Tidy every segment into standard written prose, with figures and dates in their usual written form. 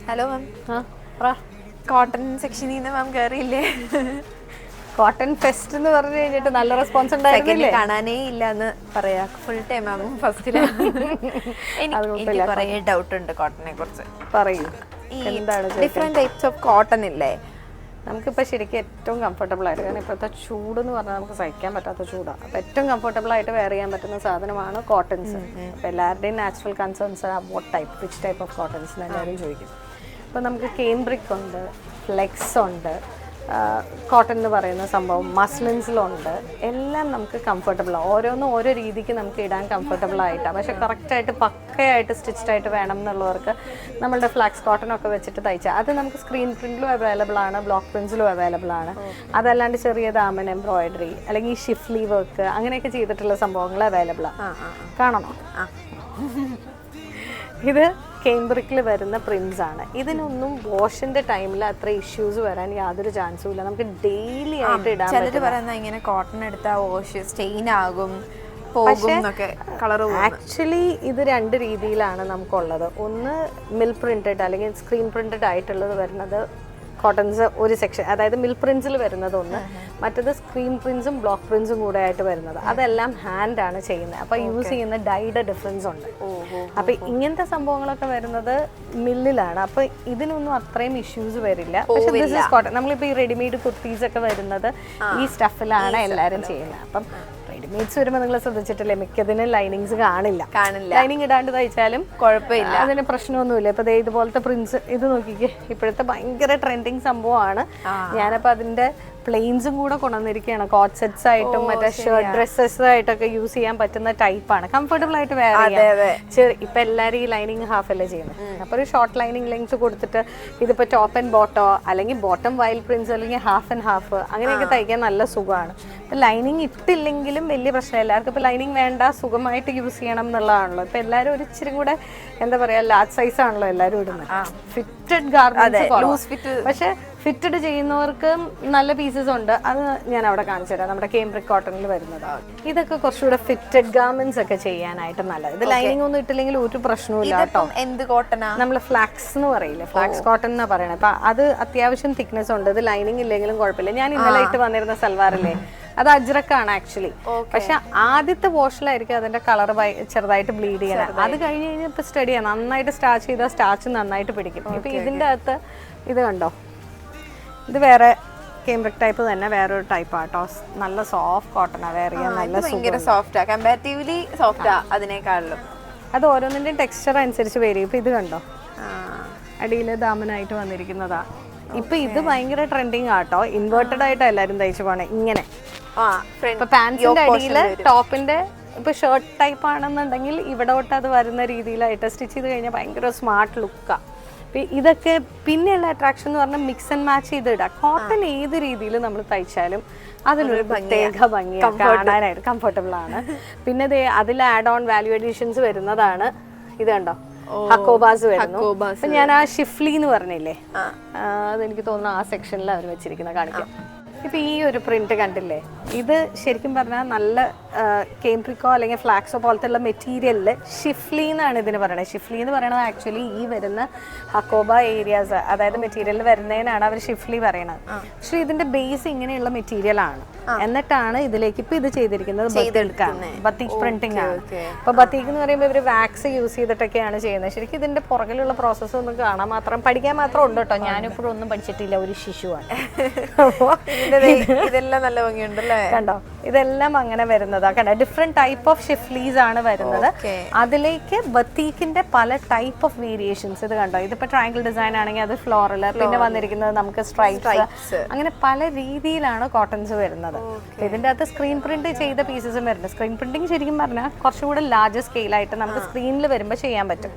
Hello ma'am. Cotton സെക്ഷനിൽ നിന്ന് മാം കയറിയില്ലേ? Cotton fest എന്ന് പറഞ്ഞു കഴിഞ്ഞിട്ട് നല്ല റെസ്പോൺസ് ഉണ്ടായിരുന്നില്ലേ? കാണാനേ ഇല്ല എന്ന് പറയാ. ഫുൾ ടൈം മാം ഫസ്റ്റില്. എനിക്ക് കുറേ ഡൗട്ട് ഉണ്ട് കോട്ടനെ കുറിച്ച്. പറയൂ, എന്താണ് ഡിഫറെന്റ് ടൈപ്സ് ഓഫ് കോട്ടൺ ഇല്ലേ? നമുക്കിപ്പോൾ ശരിക്കും ഏറ്റവും കംഫർട്ടബിൾ ആയിട്ട്, കാരണം ഇപ്പോഴത്തെ ചൂട് എന്ന് പറഞ്ഞാൽ നമുക്ക് സഹിക്കാൻ പറ്റാത്ത ചൂടാണ്. അപ്പോൾ ഏറ്റവും കംഫർട്ടബിൾ ആയിട്ട് വെയർ ചെയ്യാൻ പറ്റുന്ന സാധനമാണ് കോട്ടൺസ്. അപ്പോൾ എല്ലാവരുടെയും natural concerns what type, which type of cottons എന്ന് എല്ലാവരും ചോദിക്കും. അപ്പോൾ നമുക്ക് കേംബ്രിക് ഉണ്ട്, ഫ്ലെക്സ് ഉണ്ട്, കോട്ടൺ എന്ന് പറയുന്ന സംഭവം മസ്ലിൻസിലുണ്ട്. എല്ലാം നമുക്ക് കംഫർട്ടബിളാണ്. ഓരോന്നും ഓരോ രീതിക്ക് നമുക്ക് ഇടാൻ കംഫർട്ടബിൾ ആയിട്ടാണ്. പക്ഷെ കറക്റ്റായിട്ട് പക്കയായിട്ട് സ്റ്റിച്ച്ഡ് ആയിട്ട് വേണം എന്നുള്ളവർക്ക് നമ്മളുടെ ഫ്ലാക്സ് കോട്ടൺ വെച്ചിട്ട് തയ്ച്ചാൽ അത് നമുക്ക് സ്ക്രീൻ പ്രിന്റിലും അവൈലബിൾ ആണ്, ബ്ലോക്ക് പ്രിന്റ്സിലും അവൈലബിൾ ആണ്. അതല്ലാണ്ട് ചെറിയ ദാമൻ എംബ്രോയിഡറി അല്ലെങ്കിൽ ഷിഫ്ലി വർക്ക് അങ്ങനെയൊക്കെ ചെയ്തിട്ടുള്ള സംഭവങ്ങൾ അവൈലബിൾ ആണ്. കാണണോ? ഇത് കേംബ്രിക്കിൽ വരുന്ന പ്രിന്റ്സ് ആണ്. ഇതിനൊന്നും വാഷിന്റെ ടൈമിൽ അത്ര ഇഷ്യൂസ് വരാൻ യാതൊരു ചാൻസും ഇല്ല. നമുക്ക് ഡെയിലി ആയിട്ട് ഇടാൻ പറ്റും. പറയുന്ന ഇങ്ങനെ കോട്ടൺ എടുത്താൽ വാഷ് സ്റ്റെയിൻ ആകും. ആക്ച്വലി ഇത് രണ്ട് രീതിയിലാണ് നമുക്കുള്ളത്. ഒന്ന് മിൽ പ്രിന്റഡ് അല്ലെങ്കിൽ സ്ക്രീൻ പ്രിന്റഡ് ആയിട്ടുള്ളത് വരുന്നത് കോട്ടൺസ് ഒരു സെക്ഷൻ, അതായത് മിൽ പ്രിന്റ്സിൽ വരുന്നത് ഒന്ന്, മറ്റത് സ്ക്രീൻ പ്രിന്റ്സും ബ്ലോക്ക് പ്രിന്റ്സും കൂടെ ആയിട്ട് വരുന്നത്. അതെല്ലാം ഹാൻഡ് ആണ് ചെയ്യുന്നത്. അപ്പോൾ യൂസ് ചെയ്യുന്ന ഡൈയുടെ ഡിഫറൻസ് ഉണ്ട്. അപ്പോൾ ഇങ്ങനത്തെ സംഭവങ്ങളൊക്കെ വരുന്നത് മില്ലിലാണ്. അപ്പോൾ ഇതിനൊന്നും അത്രയും ഇഷ്യൂസ് വരില്ല. പക്ഷെ ദിസ് ഈസ് കോട്ടൺ. നമ്മളിപ്പോൾ ഈ റെഡിമെയ്ഡ് കുർത്തീസ് ഒക്കെ വരുന്നത് ഈ സ്റ്റഫിലാണ് എല്ലാവരും ചെയ്യുന്നത്. അപ്പം റെഡിമെയ്ഡ്സ് വരുമ്പോൾ നിങ്ങൾ ശ്രദ്ധിച്ചിട്ടില്ലേ, മിക്കതിനും ലൈനിങ്സ് കാണില്ല. ലൈനിങ് ഇടാണ്ട് തയ്ച്ചാലും കുഴപ്പമില്ല, അതിന് പ്രശ്നമൊന്നുമില്ല. ഇപ്പൊ ഇതുപോലത്തെ പ്രിന്റ്സ് ഇത് നോക്കിക്കേ, ഇപ്പോഴത്തെ ഭയങ്കര ട്രെൻഡിങ് സംഭവമാണ്. ഞാനപ്പോൾ അതിന്റെ പ്ലെയിൻസും കൂടെ കൊണ്ടുവന്നിരിക്കുകയാണ്. കോട്ട് സെറ്റ്സ് ആയിട്ടും മറ്റേ ഷർട്ട് ഡ്രസ്സസ് ആയിട്ടൊക്കെ യൂസ് ചെയ്യാൻ പറ്റുന്ന ടൈപ്പാണ്. കംഫർട്ടബിൾ ആയിട്ട് വേറെ ഇപ്പൊ എല്ലാവരും ഈ ലൈനിങ് ഹാഫ് അല്ലേ ചെയ്യുന്നത്. അപ്പൊ ഒരു ഷോർട്ട് ലൈനിങ് ലെങ്ത് കൊടുത്തിട്ട് ഇതിപ്പോ ടോപ്പ് ആൻഡ് ബോട്ടോ അല്ലെങ്കിൽ ബോട്ടം വൈൽഡ് പ്രിന്റ്സ് അല്ലെങ്കിൽ ഹാഫ് ആൻഡ് ഹാഫ് അങ്ങനെയൊക്കെ തയ്ക്കാൻ നല്ല സുഖമാണ്. ഇപ്പൊ ലൈനിങ് ഇട്ടില്ലെങ്കിലും വലിയ പ്രശ്നം. എല്ലാവർക്കും ഇപ്പൊ ലൈനിങ് വേണ്ട, സുഖമായിട്ട് യൂസ് ചെയ്യണം എന്നുള്ളതാണല്ലോ. ഇപ്പൊ എല്ലാവരും ഒരു ഇച്ചിരി കൂടെ എന്താ പറയാ, ലാർജ് സൈസ് ആണല്ലോ എല്ലാവരും ഇടുന്നത്. Fitted garments. പക്ഷെ ഫിറ്റഡ് ചെയ്യുന്നവർക്ക് നല്ല പീസസ് ഉണ്ട്. അത് ഞാൻ അവിടെ കാണിച്ചു തരാം. നമ്മുടെ കേംബ്രിക് കോട്ടണിൽ വരുന്നതാണ്. ഇതൊക്കെ കുറച്ചുകൂടെ ഫിറ്റഡ് ഗാർമെന്റ്സ് ഒക്കെ ചെയ്യാനായിട്ട് നല്ലത്. ഇത് ലൈനിങ് ഒന്നും ഇട്ടില്ലെങ്കിൽ ഒരു പ്രശ്നമില്ല കേട്ടോ. എന്ത് കോട്ടനാ? നമ്മൾ ഫ്ലാക്സ് എന്ന് പറയില്ലേ, ഫ്ലാക്സ് കോട്ടൺ എന്നാ പറയണത്. അപ്പൊ അത് അത്യാവശ്യം തിക്നെസ് ഉണ്ട്. ഇത് ലൈനിങ് ഇല്ലെങ്കിലും കുഴപ്പമില്ല. ഞാൻ ഇന്നലെ ഇട്ട് വന്നിരുന്ന സൽവാറില്ലേ, അത് അജ്രക്കാണ് ആക്ച്വലി. പക്ഷെ ആദ്യത്തെ വാഷിലായിരിക്കും അതിന്റെ കളർ ചെറുതായിട്ട് ബ്ലീഡ് ചെയ്യണം. അത് കഴിഞ്ഞ് കഴിഞ്ഞാൽ ഇപ്പൊ സ്റ്റഡി ചെയ്യാം, നന്നായിട്ട് സ്റ്റാർച്ച് ചെയ്താൽ സ്റ്റാർച്ച് നന്നായിട്ട് പിടിക്കും. ഇപ്പൊ ഇതിന്റെ അകത്ത് ഇത് കണ്ടോ, ഇത് വേറെ കേംബ്രിക് ടൈപ്പ് തന്നെ വേറൊരു ടൈപ്പ് ആട്ടോ. നല്ല സോഫ്റ്റ് കോട്ടണാ, വേറെ നല്ല സോഫ്റ്റാ, കമ്പാരിറ്റീവ്ലി സോഫ്റ്റാ അതിനേക്കാളും. അത് ഓരോന്നിന്റെയും ടെക്സ്ചർ അനുസരിച്ച് വരും. ഇപ്പൊ ഇത് കണ്ടോ, അടിയിൽ ദാമനായിട്ട് വന്നിരിക്കുന്നതാ. ഇപ്പൊ ഇത് ഭയങ്കര ട്രെൻഡിങ് ആട്ടോ. ഇൻവേർട്ടഡ് ആയിട്ടാ എല്ലാരും തയ്ച്ചു പോണേ ഇങ്ങനെ. ഇപ്പൊ പാൻസിന്റെ അടിയില് ടോപ്പിന്റെ ഇപ്പൊ ഷർട്ട് ടൈപ്പ് ആണെന്നുണ്ടെങ്കിൽ ഇവിടെ തൊട്ട് അത് വരുന്ന രീതിയിലായിട്ട് സ്റ്റിച്ച് ചെയ്ത് കഴിഞ്ഞാൽ ഭയങ്കര സ്മാർട്ട് ലുക്കാ. ഇതൊക്കെ പിന്നെയുള്ള അട്രാക്ഷൻ എന്ന് പറഞ്ഞാൽ മിക്സ് ആൻഡ് മാച്ച് ചെയ്ത് ഇടാം. കോട്ടൺ ഏത് രീതിയിൽ നമ്മൾ തയ്ച്ചാലും അതിലൊരു പ്രത്യേക ഭംഗിയാണ്, കാണാനായിട്ട് കംഫർട്ടബിൾ ആണ്. പിന്നെ അതിൽ ആഡ് ഓൺ വാല്യൂ അഡീഷൻസ് വരുന്നതാണ്. ഇത് കണ്ടോ, ഹക്കോബാസ് വരുന്നു. അപ്പൊ ഞാൻ ആ ഷിഫ്ലി എന്ന് പറഞ്ഞില്ലേ, അതെനിക്ക് തോന്നുന്നു ആ സെക്ഷനിൽ അവർ വെച്ചിരിക്കുന്ന കാണിക്കാം. ഇപ്പൊ ഈ ഒരു പ്രിന്റ് കണ്ടില്ലേ, ഇത് ശരിക്കും പറഞ്ഞാൽ നല്ല കേംബ്രിക്കോ അല്ലെങ്കിൽ ഫ്ലാക്സോ പോലത്തെ ഉള്ള മെറ്റീരിയലില് ഷിഫ്ലി എന്നാണ് ഇതിന് പറയുന്നത്. ഷിഫ്ലി എന്ന് പറയുന്നത് ആക്ച്വലി ഈ വരുന്ന ഹക്കോബ ഏരിയാസ്, അതായത് മെറ്റീരിയലിൽ വരുന്നതിനാണ് അവർ ഷിഫ്ലി പറയുന്നത്. പക്ഷെ ഇതിന്റെ ബേസ് ഇങ്ങനെയുള്ള മെറ്റീരിയൽ ആണ്. എന്നിട്ടാണ് ഇതിലേക്ക് ഇപ്പൊ ഇത് ചെയ്തിരിക്കുന്നത് ബത്തീക് പ്രിന്റിംഗ് ആണ്. അപ്പൊ ബത്തീക് എന്ന് പറയുമ്പോൾ ഇവര് വാക്സ് യൂസ് ചെയ്തിട്ടൊക്കെയാണ് ചെയ്യുന്നത്. ശരിക്കും ഇതിന്റെ പുറകിലുള്ള പ്രോസസ്സ് ഒന്നും കാണാൻ മാത്രം, പഠിക്കാൻ മാത്രം ഉണ്ട് കേട്ടോ. ഞാനിപ്പോഴും ഒന്നും പഠിച്ചിട്ടില്ല, ഒരു ശിശുവാണ്. ഇതെല്ലാം നല്ല ഭംഗിയുണ്ടല്ലേ, കണ്ടോ. ഇതെല്ലാം അങ്ങനെ വരുന്നതാ, കണ്ടോ. ഡിഫറെന്റ് ടൈപ്പ് ഓഫ് ഷിഫ്ലീസ് ആണ് വരുന്നത്. അതിലേക്ക് ബത്തീക്കിന്റെ പല ടൈപ്പ് ഓഫ് വേരിയേഷൻസ്. ഇത് കണ്ടോ, ഇതിപ്പോ ട്രയാങ്കിൾ ഡിസൈൻ ആണെങ്കിൽ അത് ഫ്ലോറൽ, പിന്നെ വന്നിരിക്കുന്നത് നമുക്ക് സ്ട്രൈപ്സ്, അങ്ങനെ പല രീതിയിലാണ് കോട്ടൺസ് വരുന്നത്. ഇതിന്റെ അകത്ത് സ്ക്രീൻ പ്രിന്റ് ചെയ്ത പീസസും വരുന്നുണ്ട്. സ്ക്രീൻ പ്രിന്റിങ് ശരിക്കും പറഞ്ഞാൽ കുറച്ചുകൂടെ ലാർജ് സ്കെയിലായിട്ട് നമുക്ക് സ്ക്രീനിൽ വരുമ്പോൾ ചെയ്യാൻ പറ്റും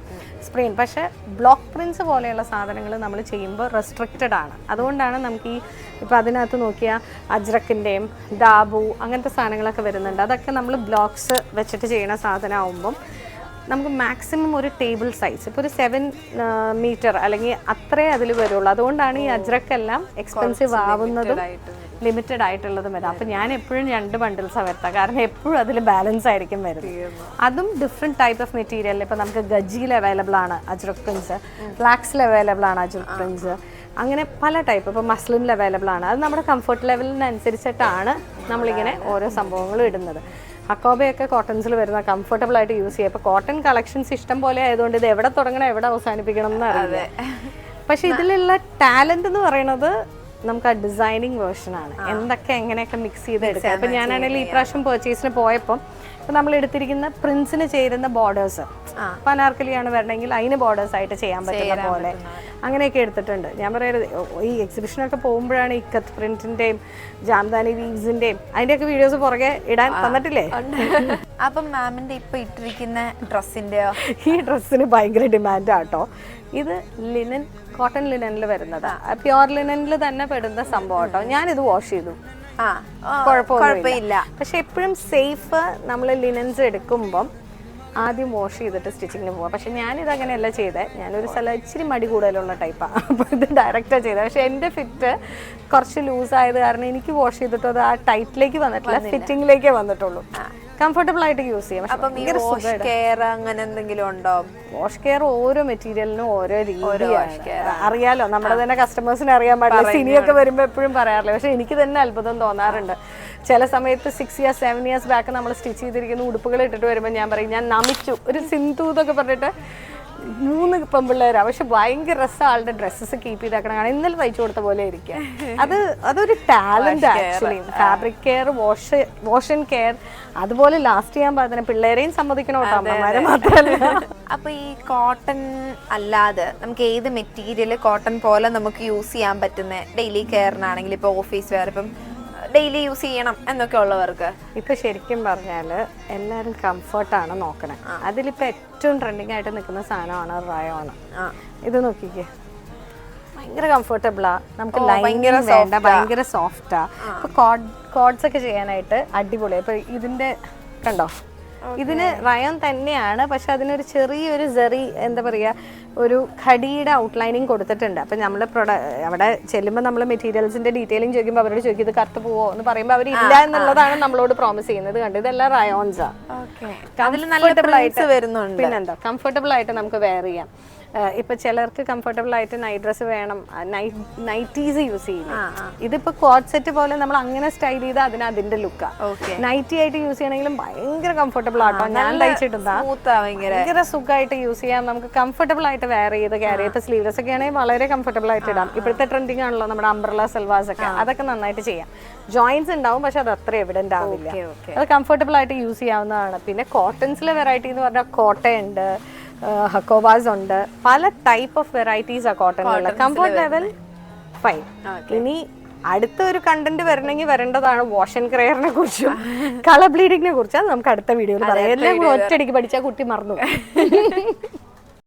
സ്ക്രീൻ. പക്ഷെ ബ്ലോക്ക് പ്രിന്റ്സ് പോലെയുള്ള സാധനങ്ങൾ നമ്മൾ ചെയ്യുമ്പോൾ റെസ്ട്രിക്റ്റഡ് ആണ്. അതുകൊണ്ടാണ് നമുക്ക് ഈ ഇപ്പം അതിനകത്ത് നോക്കിയാൽ അജ്രക്കിൻ്റെയും ദാബു അങ്ങനത്തെ സാധനങ്ങളൊക്കെ വരുന്നുണ്ട്. അതൊക്കെ നമ്മൾ ബ്ലോക്സ് വെച്ചിട്ട് ചെയ്യുന്ന സാധനമാകുമ്പം നമുക്ക് മാക്സിമം ഒരു ടേബിൾ സൈസ്, ഇപ്പോൾ ഒരു 7 മീറ്റർ അല്ലെങ്കിൽ അത്രേ അതിൽ വരുള്ളൂ. അതുകൊണ്ടാണ് ഈ അജ്രക്കെല്ലാം എക്സ്പെൻസീവ് ആവുന്നതും ലിമിറ്റഡ് ആയിട്ടുള്ളതും വരാം. അപ്പം ഞാൻ എപ്പോഴും 2 ബണ്ടിൽസാണ് വരുത്തുക, കാരണം എപ്പോഴും അതിൽ ബാലൻസ് ആയിരിക്കും വരുന്നത്. അതും ഡിഫറെൻറ്റ് ടൈപ്പ് ഓഫ് മെറ്റീരിയൽ. ഇപ്പം നമുക്ക് ഗജിയിൽ അവൈലബിൾ ആണ് അജ്രക് പ്രിൻസ്, ഫ്ലാക്സിൽ അവൈലബിൾ ആണ് അജ്രക് പ്രിൻസ്, അങ്ങനെ പല ടൈപ്പ്. ഇപ്പോൾ മസ്ലിനിൽ അവൈലബിൾ ആണ്. അത് നമ്മുടെ കംഫർട്ട് ലെവലിനനുസരിച്ചിട്ടാണ് നമ്മളിങ്ങനെ ഓരോ സംഭവങ്ങളും ഇടുന്നത്. അക്കോബയൊക്കെ കോട്ടൺസിൽ വരുന്ന കംഫർട്ടബിൾ ആയിട്ട് യൂസ് ചെയ്യുക. ഇപ്പോൾ കോട്ടൺ കളക്ഷൻസ് ഇഷ്ടം പോലെ ആയതുകൊണ്ട് ഇത് എവിടെ തുടങ്ങണം എവിടെ അവസാനിപ്പിക്കണം എന്ന് അറിയില്ല. പക്ഷെ ഇതിലുള്ള ടാലന്റ് എന്ന് പറയുന്നത് നമുക്ക് ആ ഡിസൈനിങ് വേർഷനാണ്. എന്തൊക്കെ എങ്ങനെയൊക്കെ മിക്സ് ചെയ്തെടുക്കുക. അപ്പം ഞാനാണെങ്കിൽ ഈ പ്രാവശ്യം പർച്ചേസിന് പോയപ്പം ഇപ്പം നമ്മൾ എടുത്തിരിക്കുന്ന പ്രിൻസിന് ചേരുന്ന ബോർഡേഴ്സ്, ഇപ്പം അനാർക്കലിയാണ് വരണമെങ്കിൽ അതിന് ബോർഡേഴ്സ് ആയിട്ട് ചെയ്യാൻ പറ്റുന്ന പോലെ അങ്ങനെയൊക്കെ എടുത്തിട്ടുണ്ട്. ഞാൻ പറയുന്നത് ഈ എക്സിബിഷനൊക്കെ പോകുമ്പോഴാണ് ഈ കത്ത് പ്രിന്റിൻ്റെയും ജാംദാനി വീവ്സിൻ്റെയും അതിൻ്റെയൊക്കെ വീഡിയോസ് പുറകെ ഇടാൻ തന്നിട്ടില്ലേ. അപ്പം മാമിൻ്റെ ഇപ്പം ഇട്ടിരിക്കുന്ന ഡ്രസ്സിൻ്റെയോ? ഈ ഡ്രസ്സിന് ഭയങ്കര ഡിമാൻഡാണ് കേട്ടോ. ഇത് ലിനൻ, കോട്ടൺ ലിനനിൽ വരുന്നതാണ്, പ്യുവർ ലിനനിൽ തന്നെ പെടുന്ന സംഭവം കേട്ടോ. ഞാനിത് വാഷ് ചെയ്തു, കുഴപ്പമൊന്നുമില്ല. പക്ഷെ എപ്പോഴും സേഫ് നമ്മൾ ലിനൻസ് എടുക്കുമ്പം ആദ്യം വാഷ് ചെയ്തിട്ട് സ്റ്റിച്ചിങ്ങിന് പോവാം. പക്ഷെ ഞാനിത് അങ്ങനെയല്ല ചെയ്തത്. ഞാനൊരു സ്ഥലം ഇച്ചിരി മടി കൂടുതലുള്ള ടൈപ്പാണ്. അപ്പോൾ ഇത് ഡയറക്റ്റാണ് ചെയ്തത്. പക്ഷെ എൻ്റെ ഫിറ്റ് കുറച്ച് ലൂസായത് കാരണം എനിക്ക് വാഷ് ചെയ്തിട്ട് അത് ആ ടൈറ്റിലേക്ക് വന്നിട്ടില്ല, ഫിറ്റിങ്ങിലേക്കേ വന്നിട്ടുള്ളൂ. കംഫർട്ടബിൾ ആയിട്ട് യൂസ് ചെയ്യാം. വാഷ് കെയർ അങ്ങനെ എന്തെങ്കിലും ഉണ്ടോ? വാഷ് കെയർ ഓരോ മെറ്റീരിയലിനും ഓരോ രീതിയാണ്. അറിയാലോ, നമ്മുടെ തന്നെ കസ്റ്റമേഴ്സിന് അറിയാൻ പാടില്ല. സിനിയൊക്കെ വരുമ്പോൾ എപ്പോഴും പറയാറില്ല. പക്ഷെ എനിക്ക് തന്നെ അത്ഭുതം തോന്നാറുണ്ട്. ചില സമയത്ത് 6 years 7 years ബാക്ക് നമ്മൾ സ്റ്റിച്ച് ചെയ്തിരിക്കുന്ന ഉടുപ്പുകൾ ഇട്ടിട്ട് വരുമ്പോൾ ഞാൻ പറയും ഞാൻ നമിച്ചു, ഒരു സിന്ധു എന്നൊക്കെ പറഞ്ഞിട്ട് 3 പെൺപിള്ളേരാണ്. പക്ഷെ ഭയങ്കര രസം ആളുടെ ഡ്രസ്സസ് കീപ്പ് ചെയ്താക്കണം. കാരണം ഇന്നലെ തയ്ച്ചു കൊടുത്ത പോലെ ഇരിക്കുക. അതൊരു talent actually. Fabric care, wash and care, അതുപോലെ ലാസ്റ്റ് ചെയ്യാൻ പാകത്തിന് പിള്ളേരെയും സമ്മതിക്കണം കേട്ടോ, അമ്മമാരെ മാത്രമല്ല. അപ്പൊ ഈ കോട്ടൺ അല്ലാതെ നമുക്ക് ഏത് മെറ്റീരിയൽ കോട്ടൺ പോലെ നമുക്ക് യൂസ് ചെയ്യാൻ പറ്റുന്ന ഡെയിലി കെയറിനാണെങ്കിൽ, ഇപ്പൊ ഓഫീസ് വെയർ, ഇപ്പം ഡെയിലി യൂസ് ചെയ്യണം എന്നൊക്കെ ഉള്ളവർക്ക് ഇപ്പൊ ശരിക്കും പറഞ്ഞാൽ എല്ലാവരും കംഫർട്ടാണ് നോക്കണേ. അതിലിപ്പോൾ ഏറ്റവും ട്രെൻഡിങ് ആയിട്ട് നിൽക്കുന്ന സാധനമാണ് റയോൺ. ഇത് നോക്കിക്കേ, ഭയങ്കര കംഫർട്ടബിളാ. നമുക്ക് ലൈനിങ് വേണ്ട, ഭയങ്കര സോഫ്റ്റാ. ഇപ്പൊ കോഡ്സ് ഒക്കെ ചെയ്യാനായിട്ട് അടിപൊളിയാണ്. ഇപ്പൊ ഇതിന്റെ കണ്ടോ, ഇതിന് റയോൺ തന്നെയാണ്, പക്ഷെ അതിനൊരു ചെറിയൊരു സെറി എന്താ പറയുക, ഒരു ഖടിയുടെ ഔട്ട്ലൈനിങ് കൊടുത്തിട്ടുണ്ട്. അപ്പം നമ്മൾ അവിടെ ചെല്ലുമ്പോൾ നമ്മൾ മെറ്റീരിയൽസിന്റെ ഡീറ്റെയിലിംഗ് ചോദിക്കുമ്പോൾ അവരോട് ചോദിക്കും ഇത് കറുത്ത് പോവോ എന്ന് പറയുമ്പോൾ അവർ ഇല്ല എന്നുള്ളതാണ് നമ്മളോട് പ്രോമിസ് ചെയ്യുന്നത്. കണ്ട് ഇതെല്ലാം റയോൺസാ. പിന്നെന്താ കംഫർട്ടബിൾ ആയിട്ട് നമുക്ക് വെയർ ചെയ്യാം. ഇപ്പൊ ചിലർക്ക് കംഫർട്ടബിൾ ആയിട്ട് നൈറ്റ് ഡ്രസ് വേണം, നൈറ്റീസ് യൂസ് ചെയ്യില്ല. ഇതിപ്പോ കോട്ട് സെറ്റ് പോലെ നമ്മൾ അങ്ങനെ സ്റ്റൈൽ ചെയ്താൽ അതിന് അതിന്റെ ലുക്കാ. നൈറ്റി ആയിട്ട് യൂസ് ചെയ്യണമെങ്കിലും ഭയങ്കര കംഫർട്ടബിൾ ആട്ടോ. ഞാൻ തയ്ച്ചിട്ടുണ്ടാ ഭയങ്കര സുഖമായിട്ട് യൂസ് ചെയ്യാം. നമുക്ക് കംഫർട്ടബിൾ ആയിട്ട് വെയർ ചെയ്ത് ക്യാരി. ഇപ്പൊ സ്ലീവ്ലെസ് ഒക്കെ ആണെങ്കിൽ വളരെ കംഫർട്ടബിൾ ആയിട്ട് ഇടാം. ഇപ്പോഴത്തെ ട്രെൻഡിങ് ആണല്ലോ നമ്മുടെ അംബ്രല സൽവാസ് ഒക്കെ, അതൊക്കെ നന്നായിട്ട് ചെയ്യാം. ജോയിന്റ്സ് ഉണ്ടാവും, പക്ഷെ അത് അത്ര എവിഡന്റ് ആവില്ല. അത് കംഫർട്ടബിൾ ആയിട്ട് യൂസ് ചെയ്യാവുന്നതാണ്. പിന്നെ കോട്ടൺസിലെ വെറൈറ്റി എന്ന് പറഞ്ഞാൽ കോട്ടയുണ്ട്, ഹക്കോബാസ് ഉണ്ട്, പല ടൈപ്പ് ഓഫ് വെറൈറ്റീസ് ആ കോട്ടണിലുള്ള. Comfort level fine. ഇനി അടുത്ത ഒരു കണ്ടന്റ് വരണമെങ്കിൽ വരേണ്ടതാണ് വാഷ് ആൻഡ് കെയറിനെ കുറിച്ചും കളർ ബ്ലീഡിങ്ങിനെ കുറിച്ച്. അത് നമുക്ക് അടുത്ത വീഡിയോയിൽ പറയാം. എല്ലാം ഒറ്റയടിക്ക് പഠിച്ചാൽ കുട്ടി മറന്നു.